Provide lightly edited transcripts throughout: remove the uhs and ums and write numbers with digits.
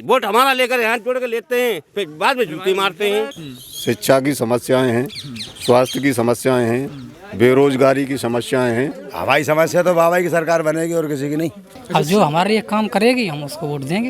Vote हमारा लेकर हाथ जोड़ के लेते हैं, फिर बाद में जूती मारते हैं। शिक्षा की समस्याएं हैं, स्वास्थ्य की समस्याएं हैं, बेरोजगारी की समस्याएं हैं। हमारी समस्या तो बाबा की सरकार बनेगी और किसी की नहीं। अब जो हमारे लिए काम करेगी हम उसको वोट देंगे।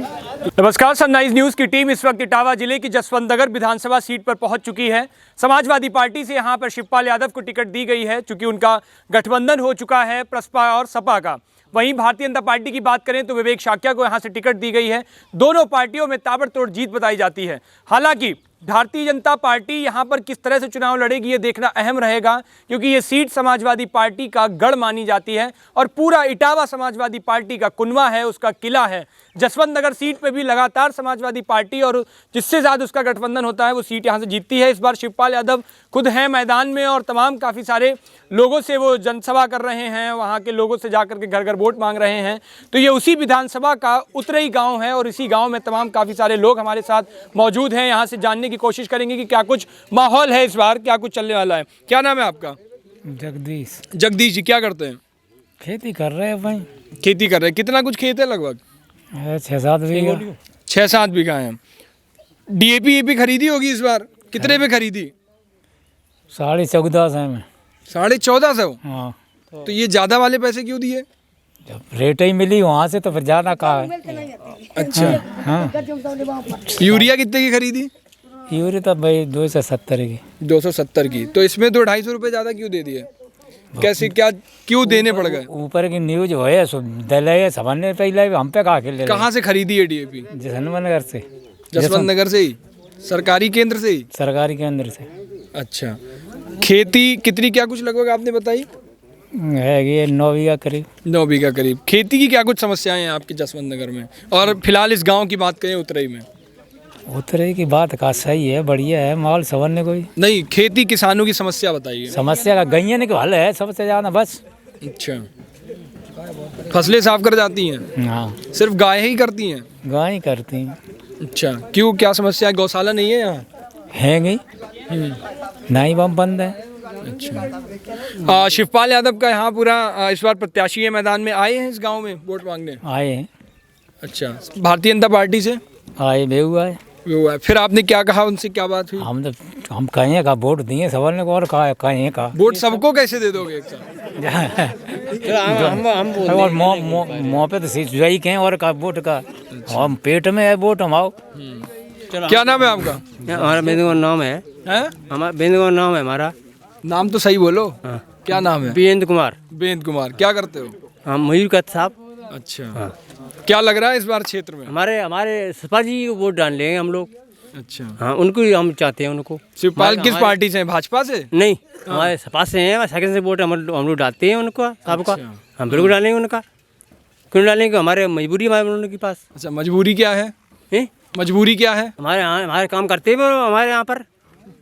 नमस्कार, सनराइज न्यूज की टीम इस वक्त इटावा जिले की जसवंत नगर विधानसभा सीट पर पहुंच चुकी है। समाजवादी पार्टी से यहां पर शिवपाल यादव को टिकट दी गई है, चूंकि उनका गठबंधन हो चुका है प्रसपा और सपा का। वहीं भारतीय जनता पार्टी की बात करें तो विवेक शाक्या को यहां से टिकट दी गई है। दोनों पार्टियों में ताबड़तोड़ जीत बताई जाती है। हालांकि भारतीय जनता पार्टी यहां पर किस तरह से चुनाव लड़ेगी ये देखना अहम रहेगा, क्योंकि ये सीट समाजवादी पार्टी का गढ़ मानी जाती है और पूरा इटावा समाजवादी पार्टी का कुनवा है, उसका किला है। जसवंत नगर सीट पे भी लगातार समाजवादी पार्टी और जिससे ज़्यादा उसका गठबंधन होता है वो सीट यहाँ से जीतती है। इस बार शिवपाल यादव खुद हैं मैदान में और तमाम काफ़ी सारे लोगों से वो जनसभा कर रहे हैं, वहाँ के लोगों से जाकर के घर घर वोट मांग रहे हैं। तो ये उसी विधानसभा का उतरई गाँव है और इसी गाँव में तमाम काफ़ी सारे लोग हमारे साथ मौजूद हैं। यहाँ से जानने की कोशिश करेंगे कि क्या कुछ माहौल है इस बार, क्या कुछ चलने वाला है। क्या नाम है आपका? जगदीश। जगदीश जी, क्या करते हैं? खेती कर रहे हैं भाई। खेती कर रहे हैं। कितना कुछ खेत है? लगभग 6-7 बीघा। 6-7 बीघा है। डीएपी खरीदी होगी इस बार, कितने पे खरीदी? 14.5 में। 1450? हाँ, तो ये ज्यादा वाले पैसे क्यों दिए? जब रेट ही मिली वहाँ से तो फिर ज़्यादा कहा है। अच्छा। हाँ, यूरिया कितने की खरीदी? यूरी तो भाई 270 की। 270 की। तो इसमें तो 250 रुपये ज्यादा क्यों दे दिए? कैसे, क्या क्यों देने पड़ गए? ऊपर की न्यूज हो है दले सबने पहले हम पे कहा के कहाँ से खरीदी है डीएपी? जसवंत नगर से। जसवंत नगर से ही? सरकारी केंद्र से ही? सरकारी केंद्र से। अच्छा। खेती कितनी, क्या कुछ लगभग आपने बताई? है ये 9 बीघा करीब। 9 बीघा करीब। खेती की क्या कुछ समस्याएं हैं आपके जसवंत नगर में? और फिलहाल इस गांव की बात करें उतरई में। उतरे की बात का सही है, बढ़िया है माहौल। सवरने कोई नहीं, खेती किसानों की समस्या बताइए। समस्या का गैया को हल है सबसे ज़्यादा बस। अच्छा। फसलें साफ कर जाती हैं? हाँ, सिर्फ गाय ही करती हैं? गाय ही करती हैं। अच्छा, क्यों, क्या समस्या है? गौशाला नहीं है यहाँ? है गई नहीं, बम बंद है। अच्छा। शिवपाल यादव का यहाँ पूरा इस बार प्रत्याशी है मैदान में। आए हैं इस गांव में वोट मांगने? आए हैं। अच्छा। भारतीय जनता पार्टी से आए बेहू आए। वो है। फिर आपने क्या कहा उनसे, क्या बात हुई? हम कहीं का वोट दिए सवरने को और कहीं का वोट सबको कैसे दे दोगे एक साथ? और मुँह पे तो सिंचाई के और का वोट का हम पेट में है वोट हम आओ। क्या नाम है आपका? हमारा बेंदगो नाम है। हमारा बेंदगो नाम है। हमारा नाम तो सही बोलो। हाँ। क्या नाम है? बेंद कुमार। बेंद कुमार। क्या करते हो? हम मयूर का साहब। अच्छा। हाँ। क्या लग रहा है इस बार क्षेत्र में? हमारे सपा जी को वोट डाल लेंगे हम लोग। अच्छा। हाँ, उनको ही हम चाहते हैं। उनको शिवपाल किस पार्टी से हैं? भाजपा से? नहीं, हमारे सपा से हैं। सेकंड से वोट हम लोग डालते हैं उनको, सबका। अच्छा। हम बिल्कुल डालेंगे उनका। क्यों डालेंगे? हमारे मजबूरी हमारे उनके पास। अच्छा, मजबूरी क्या है? मजबूरी क्या है? हमारे काम करते हैं हमारे यहाँ पर।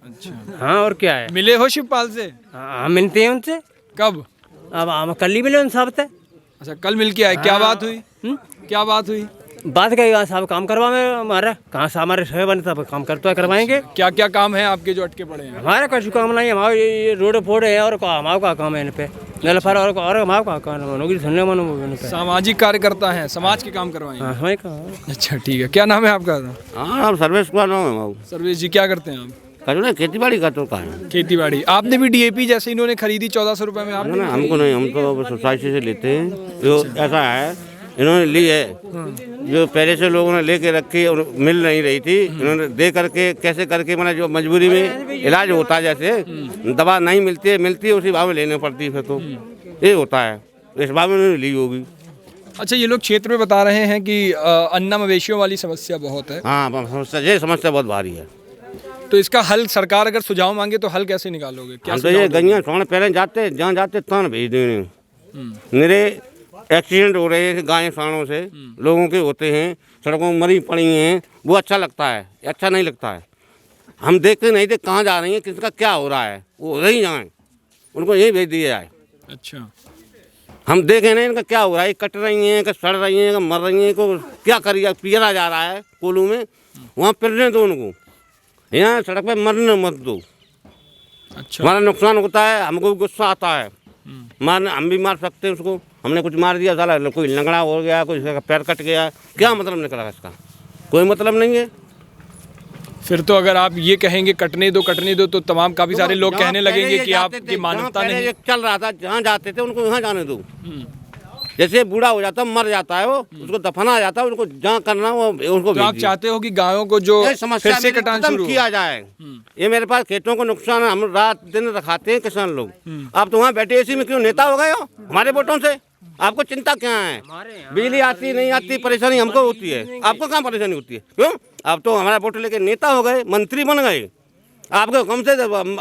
अच्छा। हाँ, और क्या है? मिले हो शिवपाल से? हम मिलते हैं उनसे। कब? अब हम कल ही मिले उन साहब से। अच्छा, कल मिल के आए। क्या बात हुई? क्या बात हुई? बात क्या, साहब काम करवा में हमारा कहाँ से हमारे शहर बने सब काम करते करवाएंगे। क्या क्या काम है आपके जो अटके पड़े हैं? हमारा कुछ काम नहीं है। हमारे ये रोड फोड़ है और हमारा का काम है इन पे नल फर और हमारा का काम नौकरी सुनने मानो। सामाजिक कार्यकर्ता हैं, समाज के काम करवाएंगे। अच्छा, ठीक है। क्या नाम है आपका? हाँ, सर्वेश कुमार नाम है। सर्वेश जी, क्या करते हैं आप? करो खेती बाड़ी का तो कहा है। खेती बाड़ी। आपने भी डीएपी जैसे इन्होंने खरीदी 1400 रुपये में? आपने? हमको नहीं, हम तो सोसाइटी से लेते हैं। जो ऐसा है, इन्होंने ली है जो पहले से लोगों ने लेके रखी और मिल नहीं रही थी, इन्होंने दे करके कैसे करके, मतलब जो मजबूरी में इलाज होता है, जैसे दवा नहीं मिलती है उसी भाव में लेनी पड़ती है, फिर तो ये होता है। इस भाव में उन्होंने ली होगी। अच्छा, ये लोग क्षेत्र में बता रहे हैं कि अन्ना मवेशियों वाली समस्या बहुत है। हाँ, ये समस्या बहुत भारी है। तो इसका हल सरकार अगर सुझाव मांगे तो हल कैसे निकालोगे? क्या हम तो ये गैया छोड़ने पहले जाते, जहाँ जाते तहाँ भेज देने। मेरे एक्सीडेंट हो रहे हैं गाय साणों से, लोगों के होते हैं, सड़कों में मरी पड़ी हैं, वो अच्छा लगता है? अच्छा नहीं लगता है। हम देखते नहीं थे कहाँ जा रही हैं, किसका क्या हो रहा है, वो रही जाए, उनको यही भेज दिया जाए। अच्छा। हम देखें नहीं इनका क्या हो रहा है, कट रही हैं, सड़ रही हैं, मर रही हैं, को क्या करिए, पियरा जा रहा है कोलू में, वहाँ पिरने दो उनको, यहाँ सड़क पे मरने मत दो। अच्छा। हमारा नुकसान होता है, हमको भी गुस्सा आता है, मारने हम भी मार सकते हैं उसको। हमने कुछ मार दिया, साला कोई लंगड़ा हो गया, कोई पैर कट गया, क्या मतलब निकला इसका? कोई मतलब नहीं है। फिर तो अगर आप ये कहेंगे कटने दो तो तमाम काफी सारे लोग कहने लगेंगे कि आपकी मानवता नहीं। ये चल रहा था, जहाँ जाते थे उनको यहाँ जाने दो। जैसे बूढ़ा हो जाता मर जाता है वो, उसको दफना जाता है, उनको जहाँ करना वो उनको तो आप चाहते हो कि गायों को जो फिर से कटान शुरू किया जाए। ये मेरे पास खेतों को नुकसान है, हम रात दिन रखाते हैं किसान लोग। आप तो वहाँ बैठे एसी में क्यों नेता हो गए हो हमारे वोटों से? आपको चिंता क्या है? बिजली आती नहीं आती परेशानी हमको होती है, आपको कहाँ परेशानी होती है? क्यों? आप तो हमारा वोट लेके नेता हो गए, मंत्री बन गए। आपको कम से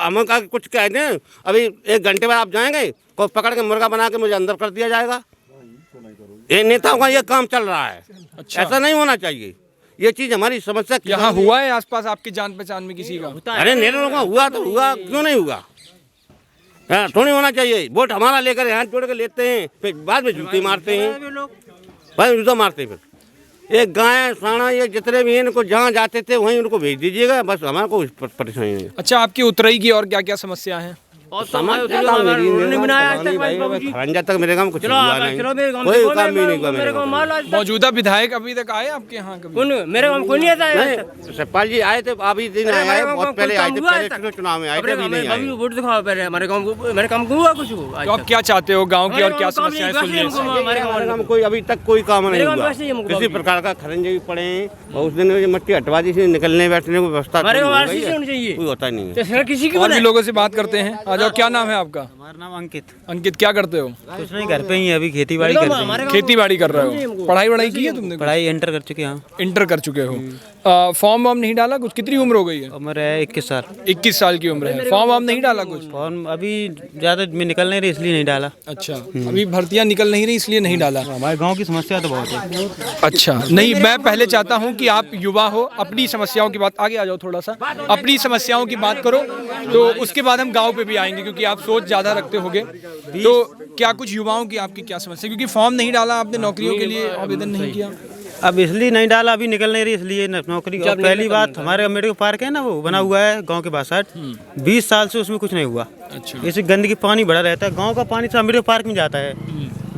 हम कुछ कह दें, अभी 1 घंटे बाद आप जाएंगे को पकड़ के मुर्गा बना के मुझे अंदर कर दिया जाएगा। ये नेताओं का ये काम चल रहा है। अच्छा। ऐसा नहीं होना चाहिए। ये चीज हमारी समस्या यहाँ हुआ है आसपास आपकी जान पहचान में किसी का? अरे नेताओं का हुआ तो हुआ, क्यों नहीं हुआ? थोड़ी होना चाहिए। वोट हमारा लेकर हाथ जोड़ के लेते हैं, फिर बाद में जूती मारते हैं, बाद में जूता मारते हैं। फिर ये गाय साना ये जितने भी हैं इनको जहाँ जाते थे वहीं उनको भेज दीजिएगा, बस हमारे को परेशानी नहीं है। अच्छा, आपकी उतरई की और क्या क्या समस्या है? खरंजा तक मेरे गाँव कुछ हुआ नहीं, कोई काम भी नहीं हुआ मेरे गाँव। मौजूदा विधायक अभी तक आए आपके यहाँ कभी? मेरे गाँव कोई नहीं आता है। सतपाल जी आए थे, अभी दिन आए, बहुत पहले आए थे, पहले चुनाव में आए थे, अभी नहीं आए। वोट दिखाओ पहले हमारे गाँव को, मेरे काम हुआ कुछ। तो आप क्या चाहते हो गाँव की और क्या समस्याएं सुनने? हमारे गाँव में कोई अभी तक कोई काम नहीं हुआ किसी प्रकार का। खरंजे भी पड़े हैं और उस दिन मट्टी हटवा दी से निकलने बैठने को व्यवस्था कोई होता नहीं है। किसी और भी लोगों से बात करते हैं। आ जाओ, क्या नाम है आपका? हमारा नाम अंकित। अंकित, क्या करते हो? कुछ नहीं, घर पे ही है, अभी खेती बाड़ी कर रहे हैं। खेती बाड़ी कर रहे हो? पढ़ाई वढ़ाई की है तुमने? पढ़ाई इंटर कर चुके हैं। इंटर कर चुके हो। फॉर्म वॉर्म नहीं डाला कुछ? कितनी उम्र हो गई है? उम्र है 21 साल। 21 साल की उम्र है। फॉर्म वॉर्म नहीं डाला कुछ? फॉर्म अभी ज़्यादा में निकल नहीं रही इसलिए नहीं डाला। अच्छा, अभी भर्तियां निकल नहीं रही इसलिए नहीं डाला। हमारे गांव की समस्या तो बहुत है। अच्छा, नहीं, मैं पहले चाहता हूं कि आप युवा हो, अपनी समस्याओं की बात, आगे आ जाओ थोड़ा सा, अपनी समस्याओं की बात करो, तो उसके बाद हम गांव पे भी आएंगे क्योंकि आप सोच ज़्यादा रखते होगे। तो क्या कुछ युवाओं की आपकी क्या समस्या? क्योंकि फॉर्म नहीं डाला आपने, नौकरियों के लिए आवेदन नहीं किया। अब इसलिए नहीं डाला, अभी निकल नहीं रही इसलिए नौकरी। और पहली बात, हमारे अम्बेडकर पार्क है ना, वो बना हुआ है गांव के पास, 20 साल से उसमें कुछ नहीं हुआ। अच्छा, ऐसे गंदगी पानी भरा रहता है, गांव का पानी तो अम्बेडकर पार्क में जाता है।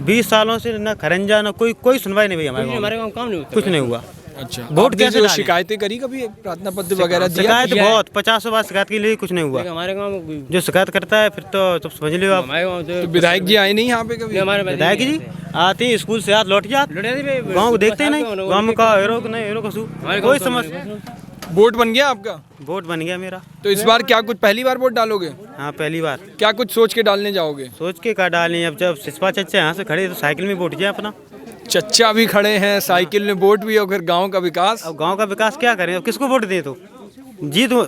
20 सालों से ना खरंजा ना कोई सुनवाई नहीं हुई हमारे गाँव, काम नहीं, कुछ नहीं हुआ। अच्छा, वोट कैसे डालें? शिकायतें करी कभी, प्रार्थना पत्र वगैरह दिया? शिकायत बहुत 50 बार शिकायत के लिए कुछ नहीं हुआ। हमारे गाँव में जो शिकायत करता है फिर तो समझ लो आप। तो विधायक जी आए नहीं यहाँ पे कभी? विधायक जी आते हैं, स्कूल से लौट जाते, गाँव को देखते नहीं, गाँव में का हेरो नहीं हेरो कसू, कोई समस्या। वोट बन गया आपका? वोट बन गया मेरा। तो इस बार क्या कुछ पहली बार वोट डालोगे? हाँ, पहली बार। क्या कुछ सोच के डालने जाओगे? सोच के का डालें, अब जब सिस्पा चच्चा यहाँ से खड़े तो साइकिल में वोट जाए अपना। चच्चा भी खड़े हैं, साइकिल में वोट भी, और फिर गांव का विकास। अब गांव का विकास क्या करें, अब किसको वोट दें? तो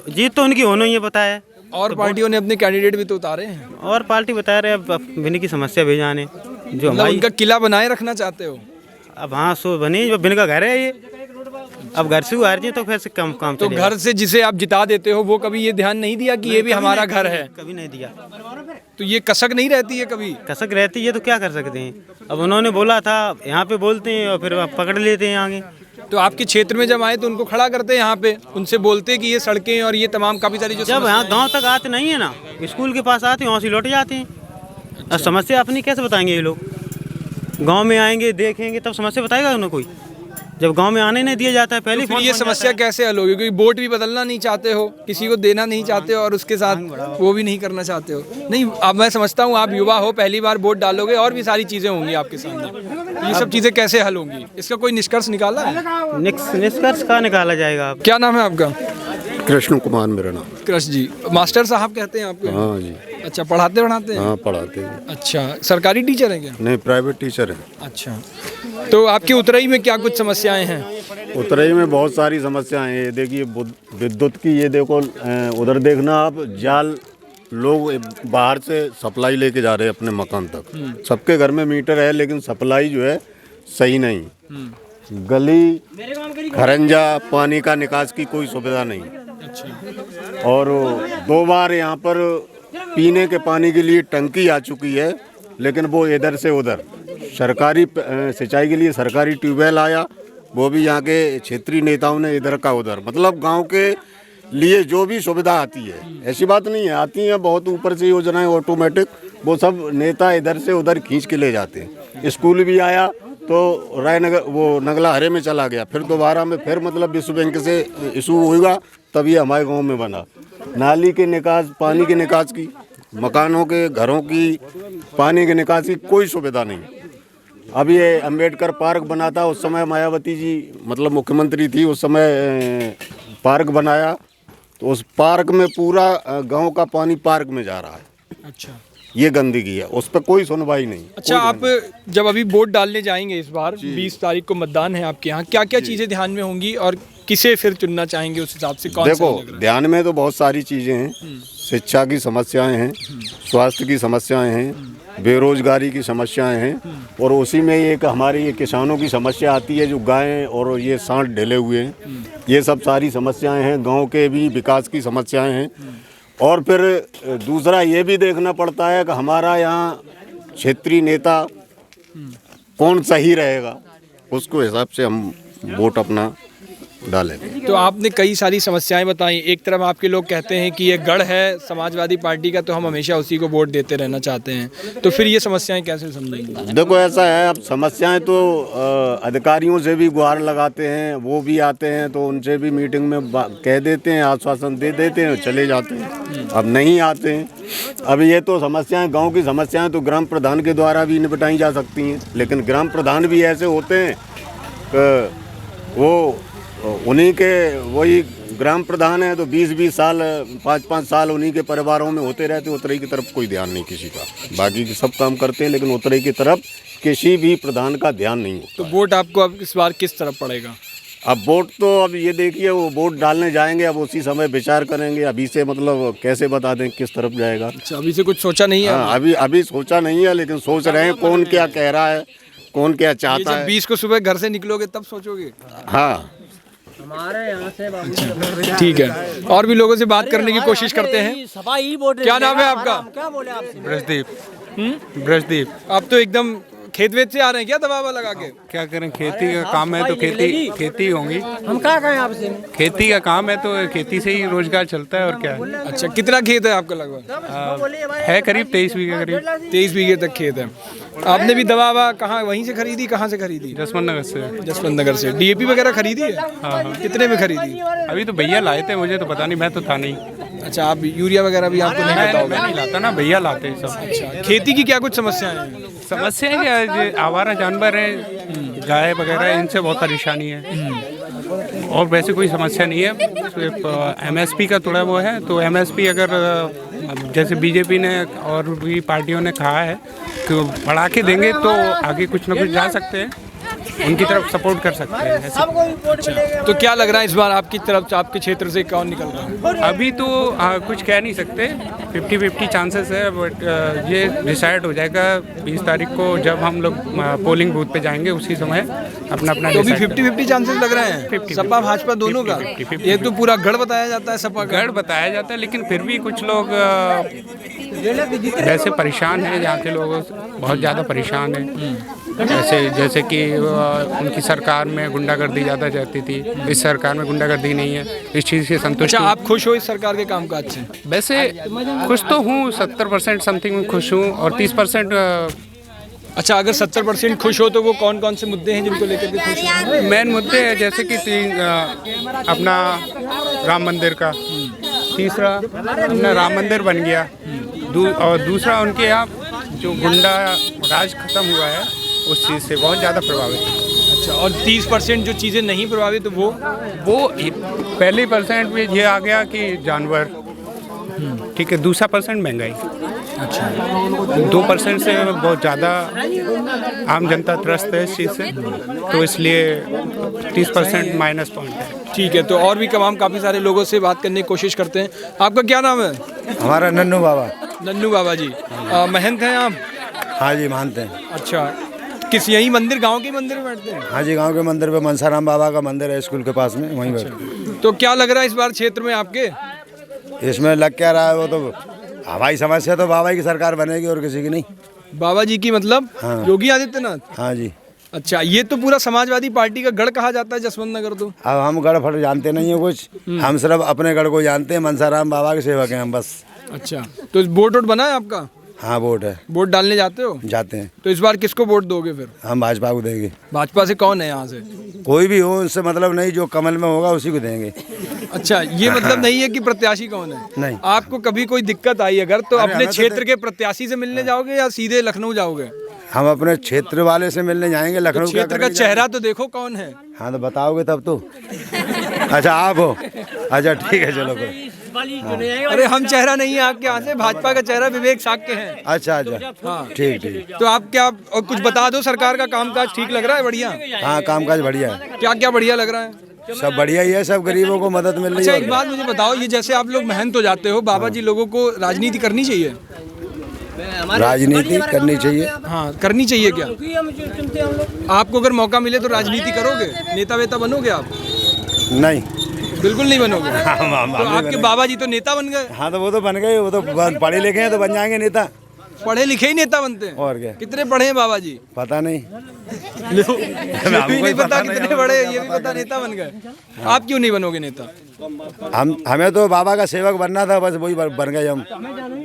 जीत तो उनकी होना ही है, बताया। और पार्टियों ने अपने कैंडिडेट भी तो उतारे हैं। और पार्टी बता रहे अब बिन की समस्या भेजाने जो मतलब उनका किला बनाए रखना चाहते हो? अब हाँ, सो बनी जो बिन का घर है ये, अब घर से उगार जी तो फिर से कम काम तो घर से जिसे आप जिता देते हो वो कभी ये ध्यान नहीं दिया कि ये भी हमारा घर है? कभी नहीं दिया। तो ये कसक नहीं रहती है कभी? कसक रहती है तो क्या कर सकते हैं। अब उन्होंने बोला था, यहाँ पे बोलते हैं और फिर पकड़ लेते हैं आगे। तो आपके क्षेत्र में जब आए तो उनको खड़ा करते हैं यहाँ पे, उनसे बोलते हैं कि ये सड़कें और ये तमाम काफी सारी जो जब यहाँ गाँव तक आते नहीं है ना, स्कूल के पास आते हैं वहाँ से लौट जाते हैं। अब समस्या अपनी कैसे बताएंगे ये लोग? गाँव में आएंगे देखेंगे तब समस्या बताएगा उन्हें कोई, जब गांव में आने नहीं दिया जाता है पहले। तो फिर ये समस्या कैसे हल होगी? क्योंकि वोट भी बदलना नहीं चाहते हो, किसी को देना नहीं चाहते हो और उसके साथ वो भी नहीं करना चाहते हो। नहीं, अब मैं समझता हूँ आप युवा हो, पहली बार वोट डालोगे और भी सारी चीजें होंगी आपके सामने, ये सब चीजें कैसे हल होंगी? इसका कोई निष्कर्ष निकाला है? निष्कर्ष कहाँ निकाला जाएगा? क्या नाम है आपका? कृष्ण कुमार मेरा नाम। कृष्ण जी, मास्टर साहब कहते हैं आपको? हाँ जी। अच्छा, पढ़ाते हैं? हाँ, पढ़ाते हैं। अच्छा, सरकारी टीचर हैं क्या? नहीं, प्राइवेट टीचर है। अच्छा, तो आपकी उतरई में क्या कुछ समस्याएं हैं? उतरई में बहुत सारी समस्याएं हैं। देखिए विद्युत की, ये देखो उधर देखना आप, जाल लोग बाहर से सप्लाई लेके जा रहे हैं अपने मकान तक। सबके घर में मीटर है लेकिन सप्लाई जो है सही नहीं। गली खरंजा पानी का निकास की कोई सुविधा नहीं। अच्छा, और 2 बार यहाँ पर पीने के पानी के लिए टंकी आ चुकी है, लेकिन वो इधर से उधर। सरकारी सिंचाई के लिए सरकारी ट्यूबवेल आया, वो भी यहाँ के क्षेत्रीय नेताओं ने इधर का उधर। मतलब गांव के लिए जो भी सुविधा आती है, ऐसी बात नहीं है, आती हैं बहुत ऊपर से योजनाएं ऑटोमेटिक, वो सब नेता इधर से उधर खींच के ले जाते हैं। स्कूल भी आया तो रायनगर वो नगला हरे में चला गया, फिर दोबारा में फिर मतलब विश्व बैंक से इशू होगा तब ये हमारे गांव में बना। नाली के निकास, पानी के निकास की, मकानों के, घरों की पानी के निकास की कोई सुविधा नहीं। अब ये अंबेडकर पार्क बना था, उस समय मायावती जी मतलब मुख्यमंत्री थी, उस समय पार्क बनाया, तो उस पार्क में पूरा गांव का पानी पार्क में जा रहा है। अच्छा, ये गंदगी है, उस पर कोई सुनवाई नहीं। अच्छा, आप जब अभी वोट डालने जाएंगे इस बार 20 तारीख को मतदान है आपके यहाँ, क्या क्या चीज़ें ध्यान में होंगी और किसे फिर चुनना चाहेंगे उस हिसाब से? कौन देखो, सही लग रहा है? ध्यान में तो बहुत सारी चीज़ें हैं, शिक्षा की समस्याएं हैं, स्वास्थ्य की समस्याएं हैं, बेरोजगारी की समस्याएं हैं, और उसी में एक हमारी ये किसानों की समस्या आती है, जो गायें और ये सांड ढले हुए हैं, ये सब सारी समस्याएं हैं। गांव के भी विकास की समस्याएं हैं। और फिर दूसरा ये भी देखना पड़ता है कि हमारा यहाँ क्षेत्रीय नेता कौन सही रहेगा, उसको हिसाब से हम वोट अपना डालेंगे। तो आपने कई सारी समस्याएं बताई। एक तरफ आपके लोग कहते हैं कि ये गढ़ है समाजवादी पार्टी का, तो हम हमेशा उसी को वोट देते रहना चाहते हैं, तो फिर ये समस्याएं कैसे समझेंगे? देखो, ऐसा है, अब समस्याएं तो अधिकारियों से भी गुहार लगाते हैं, वो भी आते हैं तो उनसे भी मीटिंग में कह देते हैं, आश्वासन दे देते हैं, चले जाते हैं। अब नहीं आते हैं। अब ये तो समस्याएं, गांव की समस्याएं तो ग्राम प्रधान के द्वारा भी निपटाई जा सकती हैं, लेकिन ग्राम प्रधान भी ऐसे होते हैं कि वो उन्हीं के वही ग्राम प्रधान है तो 20-20 साल 5-5 साल उन्हीं के परिवारों में होते रहते, उत्तराई की तरफ कोई ध्यान नहीं किसी का। बाकी के सब काम करते हैं, लेकिन उत्तराई की तरफ किसी भी प्रधान का ध्यान नहीं होता। तो वोट आपको अब इस बार किस तरफ पड़ेगा? अब वोट तो अब ये देखिए, वो वोट डालने जाएंगे, अब उसी समय विचार करेंगे। अभी से मतलब कैसे बता दें किस तरफ जाएगा? अच्छा, अभी से कुछ सोचा नहीं है? हाँ, अभी सोचा नहीं है, लेकिन सोच रहे हैं कौन क्या कह रहा है, कौन क्या चाहता है। 20 को सुबह घर से निकलोगे तब सोचोगे? हाँ, हमारे यहाँ से ठीक है, और भी लोगों से बात करने की कोशिश करते हैं। सफाई वोट। क्या नाम है आपका? क्या बोले आपसे? ब्रजदीप। आप तो एकदम खेत वेत से आ रहे हैं क्या दबा लगा के? क्या करें, खेती का काम है तो खेती होंगी। हम क्या कहें आपसे? खेती का काम है तो खेती से ही रोजगार चलता है, और क्या है। अच्छा, कितना खेत है आपका लगभग? है करीब 23 बीघे करीब। 23 बीघे तक खेत है। आपने भी दवा कहाँ, वहीं से खरीदी? कहाँ से खरीदी? जसवंत नगर से। जसवंत नगर से। डीएपी वगैरह खरीदी है? हाँ। कितने में खरीदी? अभी तो भैया लाए थे, मुझे तो पता नहीं, मैं तो था नहीं। अच्छा, आप यूरिया वगैरह भी आपको नहीं पता होगा? मैं नहीं लाता ना, भैया लाते हैं सब। अच्छा, खेती की क्या कुछ समस्याएं हैं? समस्या है क्या, आवारा जानवर हैं, गाय वगैरह, इनसे बहुत परेशानी है, और वैसे कोई समस्या नहीं है। सिर्फ MSP का थोड़ा वो है, तो MSP अगर जैसे बीजेपी ने और भी पार्टियों ने कहा है कि बढ़ा के देंगे तो आगे कुछ ना कुछ जा सकते हैं, उनकी तरफ सपोर्ट कर सकते हैं ऐसे। तो क्या लग रहा है इस बार आपकी तरफ से, आपके क्षेत्र से कौन निकल रहा है? अभी तो कुछ कह नहीं सकते, 50-50 चांसेस है, बट ये डिसाइड हो जाएगा 20 तारीख को जब हम लोग पोलिंग बूथ पे जाएंगे, उसी समय अपना अपना। तो भी 50-50 चांसेस लग रहे हैं 50-50 सपा भाजपा दोनों का? 50-50 ये तो पूरा गढ़ बताया जाता है सपा का। गढ़ बताया जाता है, लेकिन फिर भी कुछ लोग वैसे परेशान हैं, यहाँ के लोग बहुत ज़्यादा परेशान हैं। जैसे कि उनकी सरकार में गुंडागर्दी ज़्यादा जाती थी, इस सरकार में गुंडागर्दी नहीं है, इस चीज़ से संतुष्ट। अच्छा, आप खुश हो इस सरकार के कामकाज से? वैसे खुश तो हूँ, 70% समथिंग में खुश हूँ, और 30%। अच्छा, अगर 70% खुश हो तो वो कौन कौन से मुद्दे हैं जिनको लेकर के खुश हैं? मेन मुद्दे हैं जैसे कि अपना राम मंदिर का, तीसरा अपना राम मंदिर बन गया, और दूसरा उनके यहाँ जो गुंडा राज खत्म हुआ है, उस चीज़ से बहुत ज़्यादा प्रभावित है। अच्छा, और 30% जो चीज़ें नहीं प्रभावित, तो वो पहले % में ये आ गया कि जानवर, ठीक है, दूसरा % महंगाई। अच्छा, 2% से बहुत ज़्यादा आम जनता त्रस्त है इस चीज़ से, तो इसलिए 30% माइनस पॉइंट है। ठीक है, तो और भी तमाम काफ़ी सारे लोगों से बात करने की कोशिश करते हैं। आपका क्या नाम है? हमारा नन्नू बाबा। नन्नू बाबा जी, महंत हैं आप? हाँ जी, मानते हैं। अच्छा, किस यही मंदिर, गांव के मंदिर में बैठते हैं? हाँ जी, गांव के मंदिर पे मनसाराम बाबा का मंदिर है, स्कूल के पास में, वहीं बैठते हैं। तो क्या लग रहा है इस बार क्षेत्र में आपके? इसमें लग क्या रहा है, वो तो हमारी समस्या तो बाबा की सरकार बनेगी और किसी की नहीं। बाबा जी की मतलब? हाँ। योगी आदित्यनाथ? हाँ जी। अच्छा, ये तो पूरा समाजवादी पार्टी का गढ़ कहा जाता है जसवंत नगर। तो अब हम गढ़ फट जानते नहीं है कुछ, हम सिर्फ अपने गढ़ को जानते हैं, मनसाराम बाबा के सेवक हैं हम बस। अच्छा, तो वोट बना है आपका? हाँ वोट है, वोट डालने जाते हो? जाते हैं। तो इस बार किसको वोट दोगे फिर? हम भाजपा को देंगे। भाजपा से कौन है यहाँ से? कोई भी हो उससे मतलब नहीं, जो कमल में होगा उसी को देंगे। अच्छा, ये मतलब नहीं है कि प्रत्याशी कौन है? नहीं। आपको कभी कोई दिक्कत आई अगर तो अरे अपने हमें तो क्षेत्र के प्रत्याशी से मिलने जाओगे या सीधे लखनऊ जाओगे? हम अपने क्षेत्र वाले से मिलने जाएंगे। लखनऊ क्या क्षेत्र का करेंगे? चेहरा तो देखो कौन है। हाँ तो बताओगे तब तो। अच्छा आप हो, अच्छा ठीक है चलो फिर। अरे हम चेहरा नहीं है आपके यहाँ से, भाजपा का चेहरा विवेक साक्य है। अच्छा अच्छा हाँ ठीक ठीक। तो आप क्या और कुछ बता दो, सरकार का कामकाज ठीक लग रहा है? बढ़िया? हाँ कामकाज बढ़िया है, क्या क्या बढ़िया लग रहा है? सब बढ़िया ही है, सब गरीबों को मदद मिल रही अच्छा है। एक बात मुझे बताओ, ये जैसे आप लोग मेहनत हो जाते हो, बाबा जी लोगों को राजनीति करनी चाहिए? राजनीति करनी चाहिए। हाँ करनी चाहिए। क्या आपको अगर मौका मिले तो राजनीति करोगे? नेता वेता बनोगे आप? नहीं बिल्कुल नहीं बनोगे। हम तो आपके बाबा जी तो नेता बन गए। हाँ तो वो तो बन गए, वो तो पढ़े लिखे हैं तो बन जाएंगे नेता। पढ़े लिखे ही नेता बनते हैं? और क्या। कितने पढ़े हैं बाबा जी? पता नहीं, ये भी नहीं पता कितने पढ़े, ये भी पता नेता बन गए। आप क्यों नहीं बनोगे नेता? हमें तो बाबा का सेवक बनना था, बस वही बन गए हम,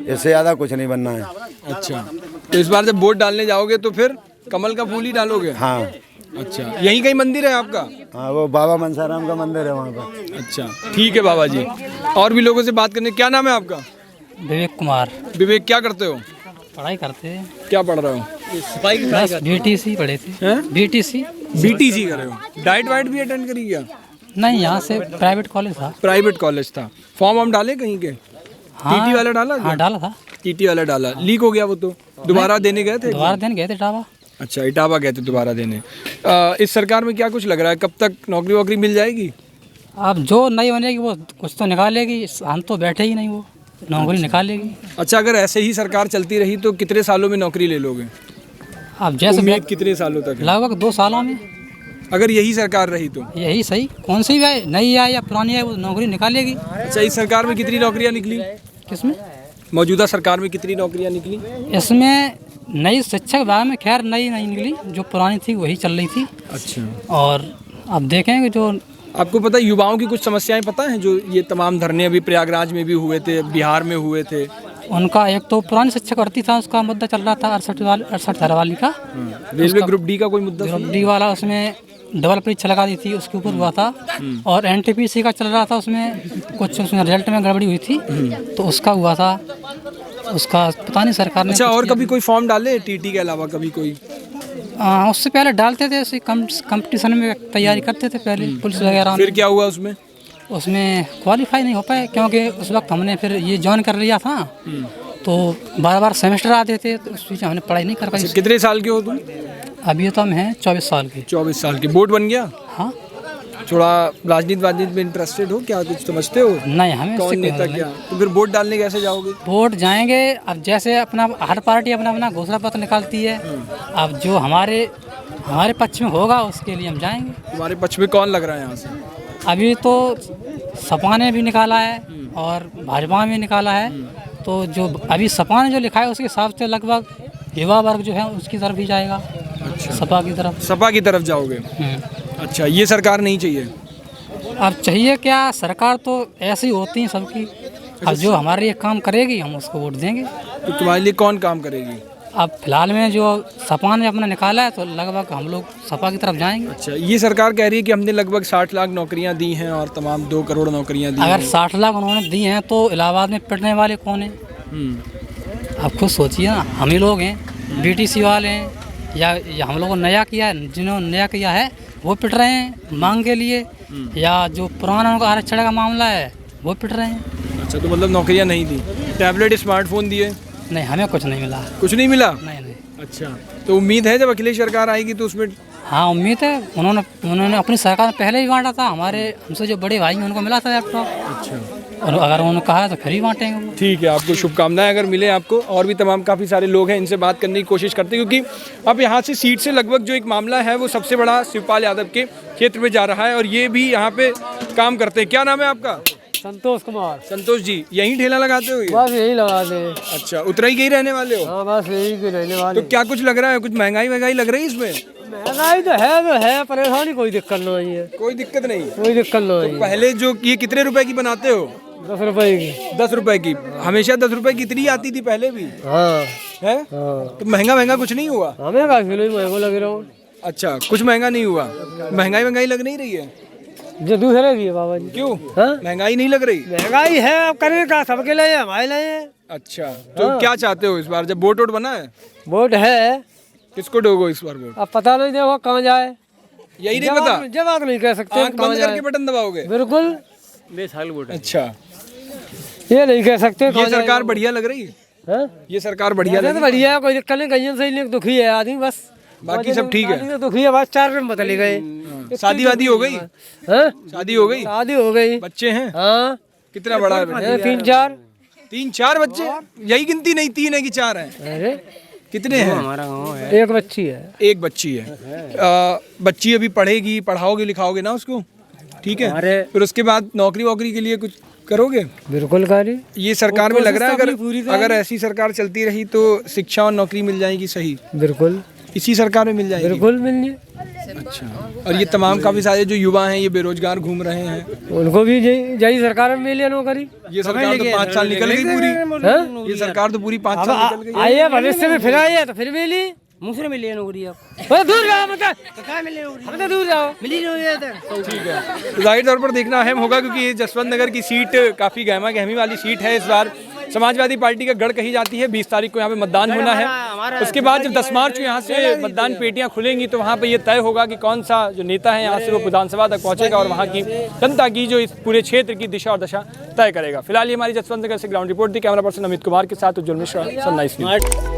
इससे ज्यादा कुछ नहीं बनना है। अच्छा, तो इस बार जब वोट डालने जाओगे तो फिर कमल का फूल ही डालोगे? हाँ। अच्छा, यहीं कहीं मंदिर है आपका? हाँ वो बाबा मनसाराम का मंदिर है वहाँ पर। अच्छा ठीक है बाबा जी। और भी लोगों से बात करने, क्या नाम है आपका? विवेक कुमार। विवेक, क्या करते हो? पढ़ाई करते हैं। क्या पढ़ रहे हो? बस बीटीसी पढ़े थे। बीटीसी कर रहे हो? डाइट वाइट भी अटेंड करी क्या? नहीं, यहाँ से प्राइवेट कॉलेज था। प्राइवेट कॉलेज था। फॉर्म हम डाले कहीं के? टीटी वाला डाला? हाँ डाला था। टीटी वाला डाला, लीक हो गया वो तो दोबारा देने गए थे? दोबारा देने गए थे इटावा। अच्छा, इटावा गए थे दोबारा देने। इस सरकार में क्या कुछ लग रहा है, कब तक नौकरी वोकरी मिल जाएगी? अब जो नहीं बनेगी वो कुछ तो निकालेगी, हम तो बैठे ही नहीं, वो नौकरी निकालेगी। अच्छा, अगर ऐसे ही सरकार चलती रही तो कितने सालों में नौकरी ले लोगे? अब जैसे उम्मीद कितने सालों तक है? लगभग 2 सालों में। अगर यही सरकार रही तो? यही सही, कौन सी भी आए, नई आए या पुरानी आए, वो नौकरी निकालेगी। अच्छा, इस सरकार में कितनी नौकरियां निकली? किसमें? मौजूदा सरकार में कितनी नौकरियां निकली? इसमें नई शिक्षा विभाग में खैर नई नहीं निकली, जो पुरानी थी वही चल रही थी। अच्छा, और अब देखेंगे जो। आपको पता है युवाओं की कुछ समस्याएं पता हैं, जो ये तमाम धरने अभी प्रयागराज में भी हुए थे, बिहार में हुए थे? उनका एक तो पुरानी शिक्षा करती था, उसका मुद्दा चल रहा था 68 हज़ार वाली का। रेलवे ग्रुप डी का कोई मुद्दा? ग्रुप डी वाला, उसमें डबल परीक्षा लगा दी थी, उसके ऊपर हुआ था। और एनटीपीसी का चल रहा था, उसमें कुछ उसमें रिजल्ट में गड़बड़ी हुई थी, तो उसका हुआ था। उसका पता नहीं सरकार ने। अच्छा, और कभी कोई फॉर्म डाले टीटी के अलावा कभी कोई? उससे पहले डालते थे, ऐसे कंपटीशन में तैयारी करते थे पहले, पुलिस वगैरह। फिर क्या हुआ उसमें? उसमें क्वालिफाई नहीं हो पाए, क्योंकि उस वक्त हमने फिर ये ज्वाइन कर लिया था, तो बार सेमेस्टर आते थे, तो उस बीच हमने पढ़ाई नहीं कर पाई। कितने साल के हो तुम? अभी तो हम हैं 24 साल के। 24 साल के। बोर्ड बन गया? हाँ। थोड़ा राजनीति में इंटरेस्टेड हो क्या, कुछ समझते हो? नहीं, हमें कौन नेता क्या? तो फिर वोट डालने कैसे जाओगे? वोट जाएंगे, अब जैसे अपना हर पार्टी अपना अपना घोषणा पत्र निकालती है। अब जो हमारे पक्ष में होगा उसके लिए हम जाएंगे। तुम्हारे पक्ष में कौन लग रहा है यहाँ से? अभी तो सपा ने भी निकाला है और भाजपा में निकाला है, तो जो अभी सपा ने जो लिखा है उसके हिसाब से लगभग युवा वर्ग जो है उसकी तरफ ही जाएगा। अच्छा, सपा की तरफ। सपा की तरफ जाओगे? अच्छा, ये सरकार नहीं चाहिए? अब चाहिए क्या, सरकार तो ऐसी होती है सबकी। अब जो हमारे लिए काम करेगी हम उसको वोट देंगे। तो तुम्हारे लिए कौन काम करेगी? अब फिलहाल में जो सपा ने अपना निकाला है, तो लगभग हम लोग सपा की तरफ जाएंगे। अच्छा, ये सरकार कह रही है कि हमने लगभग 60 लाख नौकरियां दी हैं और तमाम 2 करोड़ नौकरियां दी। अगर 60 लाख उन्होंने दी हैं तो इलाहाबाद में पिटने वाले कौन हैं? आप खुद सोचिए ना, हम ही लोग हैं, बीटीसी वाले हैं, या हम लोगों ने नया किया है, जिन्होंने नया किया है वो पिट रहे हैं मांग के लिए, या जो पुराना उनका आरक्षण का मामला है वो पिट रहे हैं। अच्छा, तो मतलब नौकरियां नहीं दी। टैबलेट स्मार्टफोन दिए? नहीं, हमें कुछ नहीं मिला। कुछ नहीं मिला? नहीं। अच्छा, तो उम्मीद है जब अखिलेश सरकार आएगी तो उसमें? हाँ उम्मीद है। उन्होंने अपनी सरकार में पहले ही बांटा था, हमसे जो बड़े भाई हैं उनको मिला था लैपटॉप। अच्छा, और अगर उन्होंने कहा तो फिर ही बांटेंगे वो। ठीक है, आपको शुभकामनाएं अगर मिले आपको। और भी तमाम काफ़ी सारे लोग हैं, इनसे बात करने की कोशिश करते हैं, क्योंकि अब यहाँ से सीट से लगभग जो एक मामला है वो सबसे बड़ा शिवपाल यादव के क्षेत्र में जा रहा है, और ये भी यहाँ पे काम करते हैं। क्या नाम है आपका? संतोष कुमार। संतोष जी, यहीं ठेला लगाते हो? बस यही लगा दे। अच्छा, उतराई के ही रहने वाले हो? हाँ, बस यही के रहने वाले। तो क्या कुछ लग रहा है, कुछ महंगाई लग रही है इसमें? महंगाई तो है, परेशानी कोई दिक्कत नहीं है। कोई दिक्कत नहीं? कोई दिक्कत नहीं। तो पहले जो ये कितने रुपए की बनाते हो? 10 रुपए की। 10 रुपए की? हमेशा 10 रुपए की इतनी आती थी पहले भी? हाँ। है? तो महंगा कुछ नहीं हुआ? हमें का किलो महंगो लग रहा हूँ। अच्छा, कुछ महंगा नहीं हुआ। महंगाई लग नहीं रही है? जो दूसरे की है बाबा जी। क्यों? महंगाई नहीं लग रही? महंगाई है, अब करें का, सबके लिए हमारे लिए। अच्छा, तो क्या चाहते हो इस बार, जब वोट बना है? वोट है, किसको दोगे इस बार वोट? अब पता नहीं देखो कहाँ जाए, यही नहीं पता? जवाब नहीं कह सकते। आंख बंद करके बटन दबाओगे? बिल्कुल। अच्छा, ये नहीं कह सकते। ये सरकार बढ़िया लग रही है? ये सरकार बढ़िया लग रही है? बढ़िया है, कोई दिक्कत नहीं, कहीं से ही दुखी है आदमी, बस बाकी सब ठीक है। दुखी है बस, 4 दिन बदले गए। शादी वादी हो गई? शादी हो गई? शादी हो गई। बच्चे हैं? हाँ। कितना बड़ा है? 3-4। 3-4 बच्चे? यही गिनती नहीं, 3 है कि 4 है? अरे कितने हैं? हमारा गाँव है, एक बच्ची है। एक बच्ची है। बच्ची अभी पढ़ेगी, पढ़ाओगे लिखाओगे ना उसको, ठीक है? फिर उसके बाद नौकरी वोकरी के लिए कुछ करोगे? बिल्कुल करी। ये सरकार में लग रहा है अगर ऐसी सरकार चलती रही तो शिक्षा और नौकरी मिल जाएगी? सही? बिल्कुल इसी सरकार में मिल जाएगी? बिल्कुल मिलनी। अच्छा, और ये तमाम काफी सारे जो युवा हैं ये बेरोजगार घूम रहे हैं, उनको भी यही सरकार में मिली नौकरी। ये सरकार तो 5 साल निकल गई पूरी। ये सरकार तो पूरी 5 साल निकल गई। आइए भविष्य में फिर आइए तो फिर मिली, मुझसे मिली है नौकरी। आप दूर जाओ, मतलब दूर जाओ, मिली ठीक है। जाहिर तौर पर देखना अहम होगा क्योंकि ये जसवंत नगर की सीट काफ़ी गहमा गहमी वाली सीट है। इस बार समाजवादी पार्टी का गढ़ कही जाती है। 20 तारीख को यहाँ पे मतदान होना है। उसके बाद जब 10 मार्च को यहाँ से मतदान पेटियाँ खुलेंगी तो वहाँ पे ये तय होगा कि कौन सा जो नेता है यहाँ से वो विधानसभा तक पहुँचेगा और वहाँ की जनता की जो इस पूरे क्षेत्र की दिशा और दशा तय करेगा। फिलहाल ये हमारी जसवंत नगर से ग्राउंड रिपोर्ट थी। कैमरा पर्सन अमित कुमार के साथ उज्जवल मिश्रा, सनराइज न्यूज़।